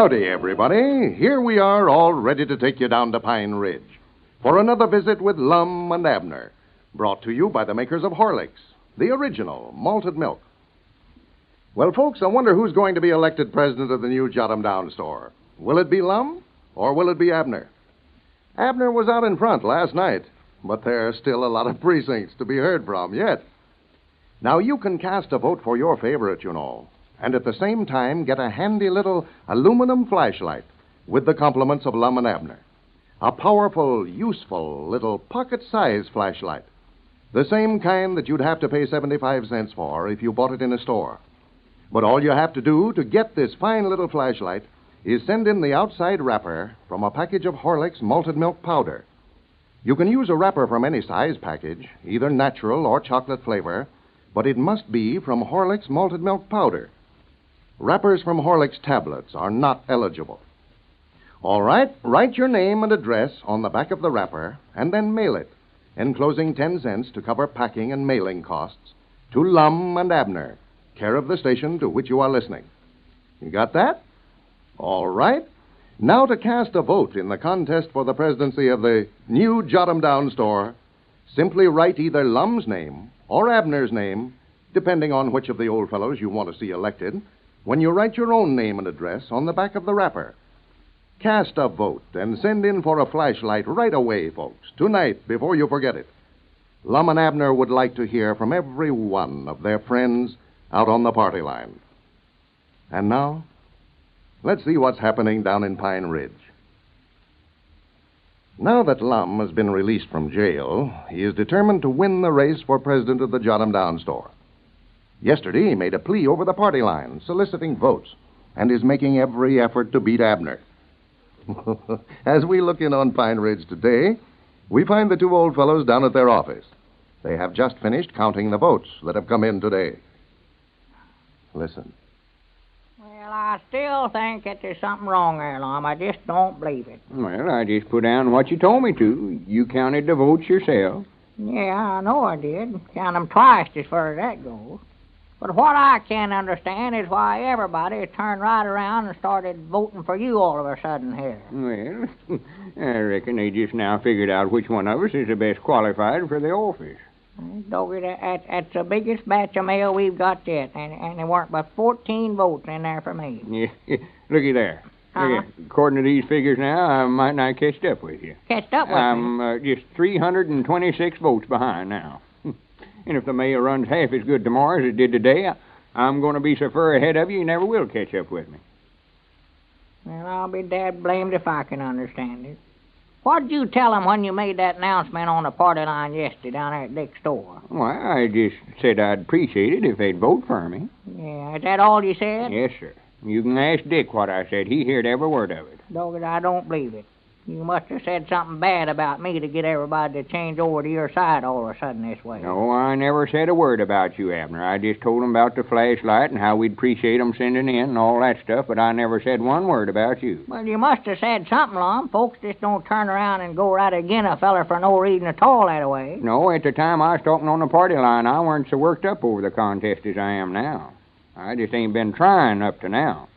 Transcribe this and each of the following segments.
Howdy, everybody. Here we are, all ready to take you down to Pine Ridge for another visit with Lum and Abner, brought to you by the makers of Horlicks, the original malted milk. Well, folks, I wonder who's going to be elected president of the new Jot 'em Down store. Will it be Lum, or will it be Abner? Abner was out in front last night, but there's still a lot of precincts to be heard from yet. Now, you can cast a vote for your favorite, you know, and at the same time get a handy little aluminum flashlight with the compliments of Lum and Abner. A powerful, useful little pocket-sized flashlight. The same kind that you'd have to pay 75 cents for if you bought it in a store. But all you have to do to get this fine little flashlight is send in the outside wrapper from a package of Horlicks malted milk powder. You can use a wrapper from any size package, either natural or chocolate flavor, but it must be from Horlicks malted milk powder. Wrappers from Horlicks tablets are not eligible. All right, write your name and address on the back of the wrapper and then mail it, enclosing 10 cents to cover packing and mailing costs, to Lum and Abner, care of the station to which you are listening. You got that? All right. Now to cast a vote in the contest for the presidency of the new Jot 'em Down store, simply write either Lum's name or Abner's name, depending on which of the old fellows you want to see elected, when you write your own name and address on the back of the wrapper. Cast a vote and send in for a flashlight right away, folks, tonight before you forget it. Lum and Abner would like to hear from every one of their friends out on the party line. And now, let's see what's happening down in Pine Ridge. Now that Lum has been released from jail, he is determined to win the race for president of the Jot 'em Down store. Yesterday, he made a plea over the party line, soliciting votes, and is making every effort to beat Abner. As we look in on Pine Ridge today, we find the two old fellows down at their office. They have just finished counting the votes that have come in today. Listen. Well, I still think that there's something wrong there, Lum. I just don't believe it. Well, I just put down what you told me to. You counted the votes yourself. Yeah, I know I did. Count them twice as far as that goes. But what I can't understand is why everybody turned right around and started voting for you all of a sudden here. Well, I reckon they just now figured out which one of us is the best qualified for the office. Doggy, that's the biggest batch of mail we've got yet, and there weren't but 14 votes in there for me. Yeah, looky there. Look, according to these figures now, I might not catch up with you. Catched up with I'm just 326 votes behind now. And if the mail runs half as good tomorrow as it did today, I'm going to be so far ahead of you, you never will catch up with me. Well, I'll be dad blamed if I can understand it. What'd you tell them when you made that announcement on the party line yesterday down there at Dick's store? Well, I just said I'd appreciate it if they'd vote for me. Yeah, is that all you said? Yes, sir. You can ask Dick what I said. He heard every word of it. Dogged, I don't believe it. You must have said something bad about me to get everybody to change over to your side all of a sudden this way. No, I never said a word about you, Abner. I just told them about the flashlight and how we'd appreciate them sending in and all that stuff, but I never said one word about you. Well, you must have said something, Lum. Folks just don't turn around and go right again a feller for no reason at all that way. No, at the time I was talking on the party line, I weren't so worked up over the contest as I am now. I just ain't been trying up to now.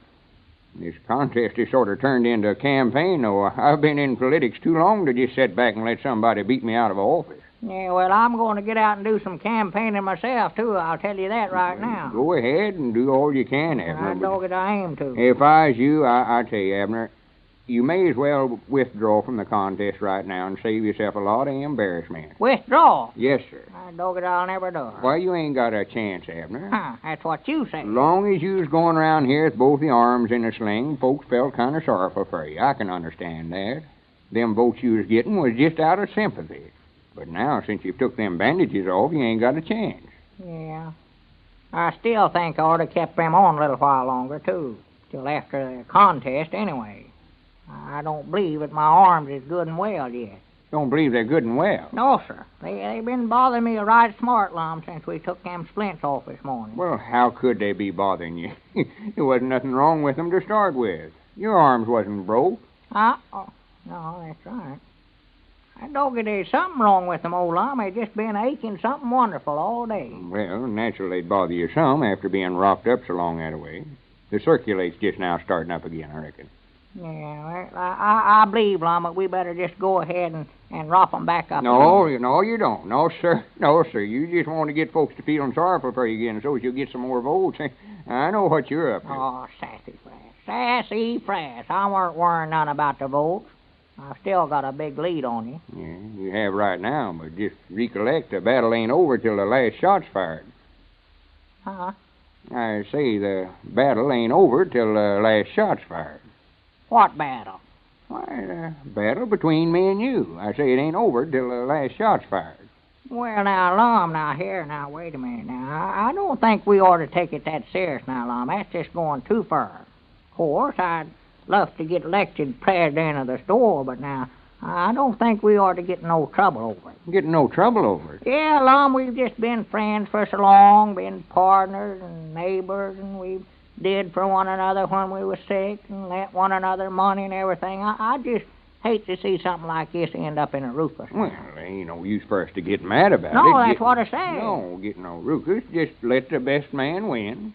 This contest has sort of turned into a campaign, though. I've been in politics too long to just sit back and let somebody beat me out of office. Yeah, well, I'm going to get out and do some campaigning myself, too. I'll tell you that right now. Go ahead and do all you can, Abner. I dog it, I aim to. If I was you, I tell you, Abner, you may as well withdraw from the contest right now and save yourself a lot of embarrassment. Withdraw? Yes, sir. I dog it, I'll never do it. Why, you ain't got a chance, Abner. That's what you say. As long as you was going around here with both the arms in a sling, folks felt kind of sorrowful for you. I can understand that. Them votes you was getting was just out of sympathy. But now, since you've took them bandages off, you ain't got a chance. Yeah. I still think I ought to kept them on a little while longer, too. Till after the contest, anyway. I don't believe that my arms is good and well yet. Don't believe they're good and well? No, sir. They've been bothering me right smart, Lum, since we took them splints off this morning. Well, how could they be bothering you? There wasn't nothing wrong with them to start with. Your arms wasn't broke. Oh, no, that's right. I dog it, there's something wrong with them, old Lum. They've just been aching something wonderful all day. Well, naturally they'd bother you some after being rocked up so long that way. The circulate's just now starting up again, I reckon. Yeah, well, I believe, Lum, that we better just go ahead and rop 'em back up. No, you don't. No, sir. No, sir. You just want to get folks to feeling sorrowful for you again so as you'll get some more votes. I know what you're up to. Oh, sassy frass. Sassy frass. I weren't worrying none about the votes. I've still got a big lead on you. Yeah, you have right now, but just recollect the battle ain't over till the last shot's fired. Huh? I say the battle ain't over till the last shot's fired. What battle? Why, the battle between me and you. I say it ain't over till the last shot's fired. Well, now, Lum, now, wait a minute. Now, I don't think we ought to take it that serious now, Lum. That's just going too far. Of course, I'd love to get elected president of the store, but now, I don't think we ought to get in no trouble over it. Get in no trouble over it? Yeah, Lum, we've just been friends for so long, been partners and neighbors, and we've did for one another when we was sick and lent one another money and everything. I just hate to see something like this end up in a ruthless. Well, there ain't no use for us to get mad about it. No, that's what I say. No, get no ruthless. Just let the best man win.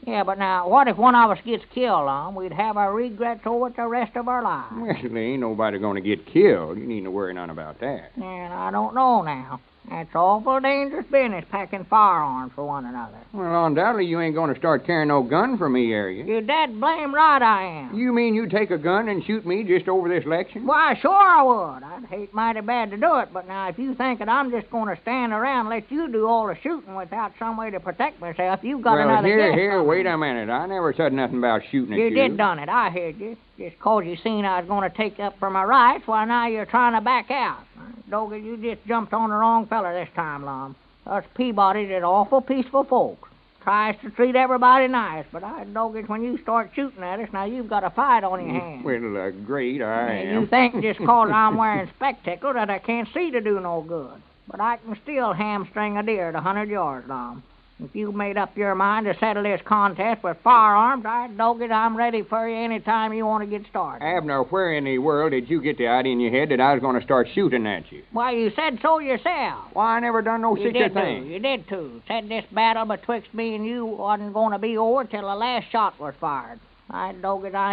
Yeah, but now, what if one of us gets killed, Lum? We'd have our regrets over it the rest of our lives. Well, there ain't nobody going to get killed. You needn't to worry none about that. And I don't know now. That's awful dangerous business, packing firearms for one another. Well, undoubtedly you ain't going to start carrying no gun for me, are you? You're dead blame right I am. You mean you take a gun and shoot me just over this election? Why, sure I would. I'd hate mighty bad to do it, but now if you think that I'm just going to stand around and let you do all the shooting without some way to protect myself, you've got another guess. Here, wait a minute. I never said nothing about shooting at you. You did done it. I heard you. Just 'cause you seen I was going to take up for my rights, why now you're trying to back out. Doggy, you just jumped on the wrong feller this time, Lum. Us Peabodys is awful peaceful folks. Tries to treat everybody nice, but doggy, when you start shooting at us, now you've got a fight on your hands. Well, great, I am. You think just 'cause I'm wearing spectacles that I can't see to do no good. But I can still hamstring a deer at 100 yards, Lum. If you made up your mind to settle this contest with firearms, I'm ready for you any time you want to get started. Abner, where in the world did you get the idea in your head that I was going to start shooting at you? Why, you said so yourself. Why, I never done no such a thing. You did too. Said this battle betwixt me and you wasn't going to be over till the last shot was fired. I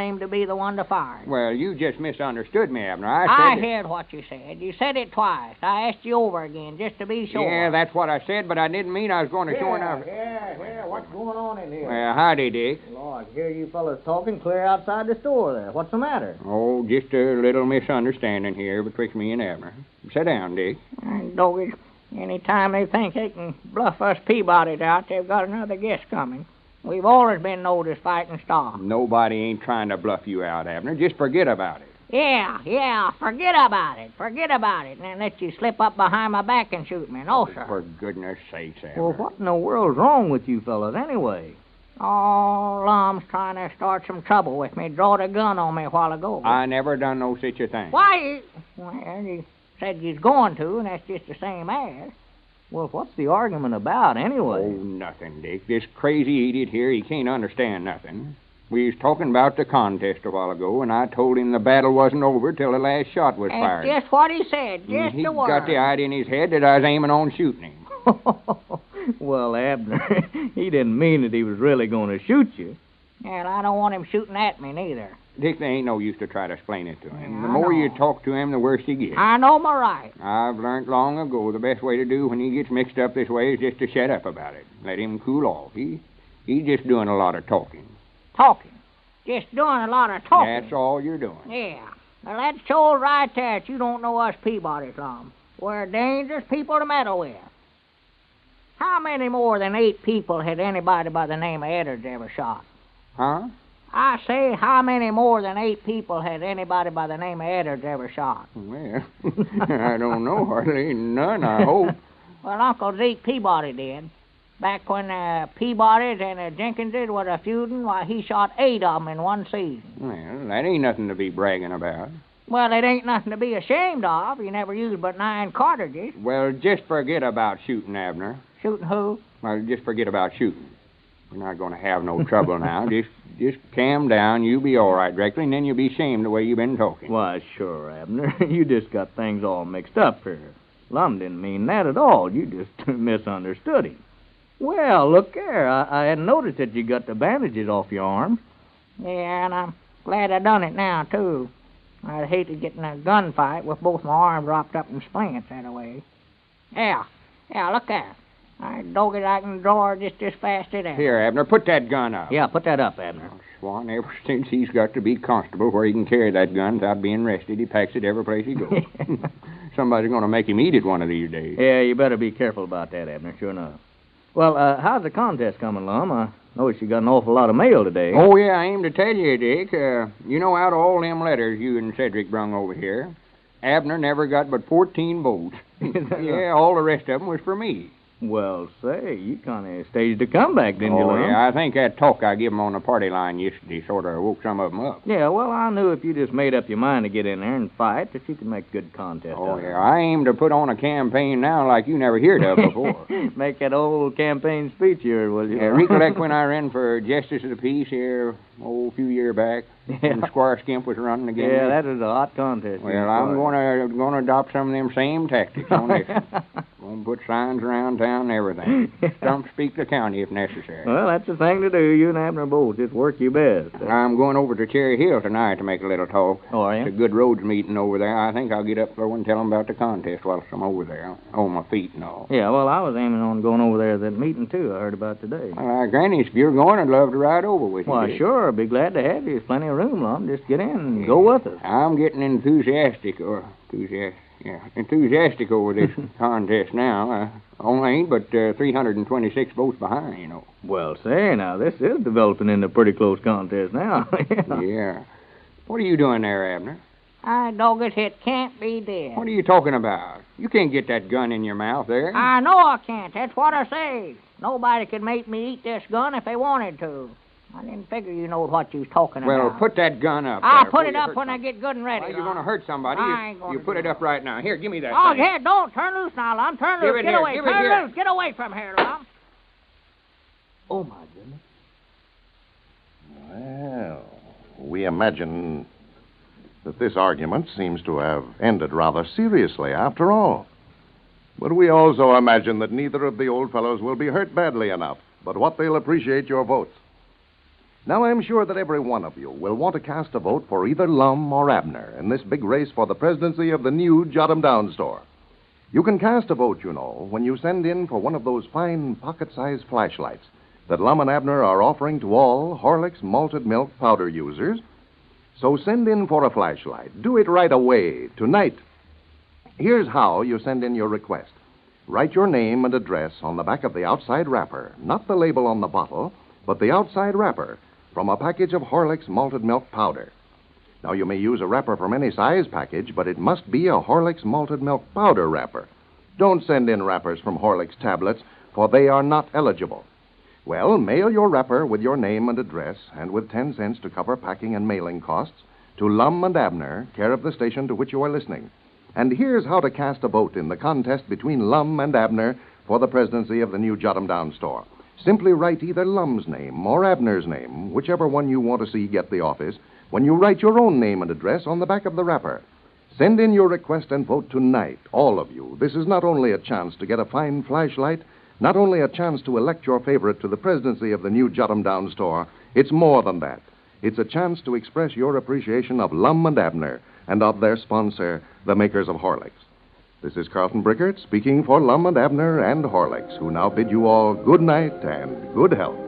aim to be the one to fire it. Well, you just misunderstood me, Abner. I heard what you said. You said it twice. I asked you over again, just to be sure. Yeah, that's what I said, but I didn't mean I was going to show enough. Yeah, what's going on in here? Well, howdy, Dick. Lord, I hear you fellas talking clear outside the store there. What's the matter? Oh, just a little misunderstanding here betwixt me and Abner. Sit down, Dick. Doggy, any time they think they can bluff us Peabodys out, they've got another guest coming. We've always been known as fighting stars. Nobody ain't trying to bluff you out, Abner. Just forget about it. Yeah, forget about it. Forget about it. And then let you slip up behind my back and shoot me. No, sir. For goodness sakes, Abner. Well, what in the world's wrong with you fellas anyway? Oh, Lum's trying to start some trouble with me. Drawed a gun on me a while ago. I never done no such a thing. Why? Well, you said you was going to, and that's just the same as. Well, what's the argument about, anyway? Oh, nothing, Dick. This crazy idiot here, he can't understand nothing. We was talking about the contest a while ago, and I told him the battle wasn't over till the last shot was fired. That's just what he said, just the word. He got the idea in his head that I was aiming on shooting him. Well, Abner, he didn't mean that he was really going to shoot you. And I don't want him shooting at me, neither. Dick, there ain't no use to try to explain it to him. Yeah, the more you know. talk to him, the worse he gets. I know my right. I've learned long ago the best way to do when he gets mixed up this way is just to shut up about it. Let him cool off. He's just doing a lot of talking. Talking? Just doing a lot of talking? That's all you're doing. Yeah. Well, that shows right there that you don't know us Peabodys, Lum. We're dangerous people to meddle with. How many more than 8 people had anybody by the name of Edwards ever shot? Huh? I say, how many more than 8 people had anybody by the name of Edwards ever shot? Well, I don't know. Hardly none, I hope. Well, Uncle Zeke Peabody did. Back when Peabodys and Jenkinses was a feuding, why, he shot 8 of them in one season. Well, that ain't nothing to be bragging about. Well, it ain't nothing to be ashamed of. You never used but 9 cartridges. Well, just forget about shooting, Abner. Shooting who? Well, just forget about shooting. We're not going to have no trouble now. Just calm down. You'll be all right directly, and then you'll be ashamed the way you've been talking. Why, sure, Abner. You just got things all mixed up here. Lum didn't mean that at all. You just misunderstood him. Well, look there. I hadn't noticed that you got the bandages off your arms. Yeah, and I'm glad I done it now, too. I'd hate to get in a gunfight with both my arms wrapped up in splints that way. Yeah, look there. I dog it, I can draw her just as fast as that. Here, Abner, put that gun up. Yeah, put that up, Abner. Swan, ever since he's got to be constable where he can carry that gun without being arrested, he packs it every place he goes. Somebody's going to make him eat it one of these days. Yeah, you better be careful about that, Abner, sure enough. Well, how's the contest coming, Lum? I noticed you got an awful lot of mail today. Oh, yeah, I aim to tell you, Dick. You know, out of all them letters you and Cedric brung over here, Abner never got but 14 votes. Yeah, all the rest of them was for me. Well, say, you kind of staged a comeback, didn't you, Oh, Lum? yeah, I think that talk I give 'em on the party line yesterday sort of woke some of 'em up. Yeah, well, I knew if you just made up your mind to get in there and fight, that you could make a good contest. Oh, yeah, I aim to put on a campaign now like you never heard of before. Make that old campaign speech here, will you? Yeah, recollect when I ran for Justice of the Peace here, a few years back, when Squire Skimp was running again? Yeah, that was a hot contest. Well, I'm gonna adopt some of them same tactics on this. Gonna put signs around town and everything. Stump speak the county if necessary. Well, that's the thing to do. You and Abner both. Just work your best. I'm going over to Cherry Hill tonight to make a little talk. Oh, are It's a you? good roads meeting over there. I think I'll get up there and tell them about the contest whilst I'm over there, on my feet and all. Yeah, well, I was aiming on going over there to that meeting, too. I heard about today. Granny, if you're going, I'd love to ride over with you. Why, Dick. sure. I'd be glad to have you. There's plenty of room, Lum. Just get in and go with us. I'm getting enthusiastic over this contest now. Only ain't but 326 votes behind, you know. Well, say, now, this is developing into a pretty close contest now. Yeah. What are you doing there, Abner? I dog it can't be did. What are you talking about? You can't get that gun in your mouth there. I know I can't. That's what I say. Nobody could make me eat this gun if they wanted to. I didn't figure you know what you was talking Well, about. put that gun up. I'll there put before it you up hurt when I somebody. get good and ready. Well, you're going to hurt somebody. I ain't gonna You put do it up right now. Here, give me that Oh, thing. yeah, don't. Turn loose now, Lum. Turn Give loose. it Get here. away. Give it Turn here. loose. Get away from here, Lum. Oh, my goodness. Well, we imagine that this argument seems to have ended rather seriously after all. But we also imagine that neither of the old fellows will be hurt badly enough, but what they'll appreciate your votes. Now, I'm sure that every one of you will want to cast a vote for either Lum or Abner in this big race for the presidency of the new Jot 'em Down store. You can cast a vote, you know, when you send in for one of those fine pocket-sized flashlights that Lum and Abner are offering to all Horlicks malted milk powder users. So send in for a flashlight. Do it right away, tonight. Here's how you send in your request. Write your name and address on the back of the outside wrapper, not the label on the bottle, but the outside wrapper, from a package of Horlicks malted milk powder. Now, you may use a wrapper from any size package, but it must be a Horlicks malted milk powder wrapper. Don't send in wrappers from Horlicks tablets, for they are not eligible. Well, mail your wrapper with your name and address, and with 10 cents to cover packing and mailing costs, to Lum and Abner, care of the station to which you are listening. And here's how to cast a vote in the contest between Lum and Abner for the presidency of the new Jot 'em Down store. Simply write either Lum's name or Abner's name, whichever one you want to see get the office, when you write your own name and address on the back of the wrapper. Send in your request and vote tonight, all of you. This is not only a chance to get a fine flashlight, not only a chance to elect your favorite to the presidency of the new Jot 'em Down store, it's more than that. It's a chance to express your appreciation of Lum and Abner and of their sponsor, the makers of Horlicks. This is Carlton Brickert speaking for Lum and Abner and Horlicks, who now bid you all good night and good health.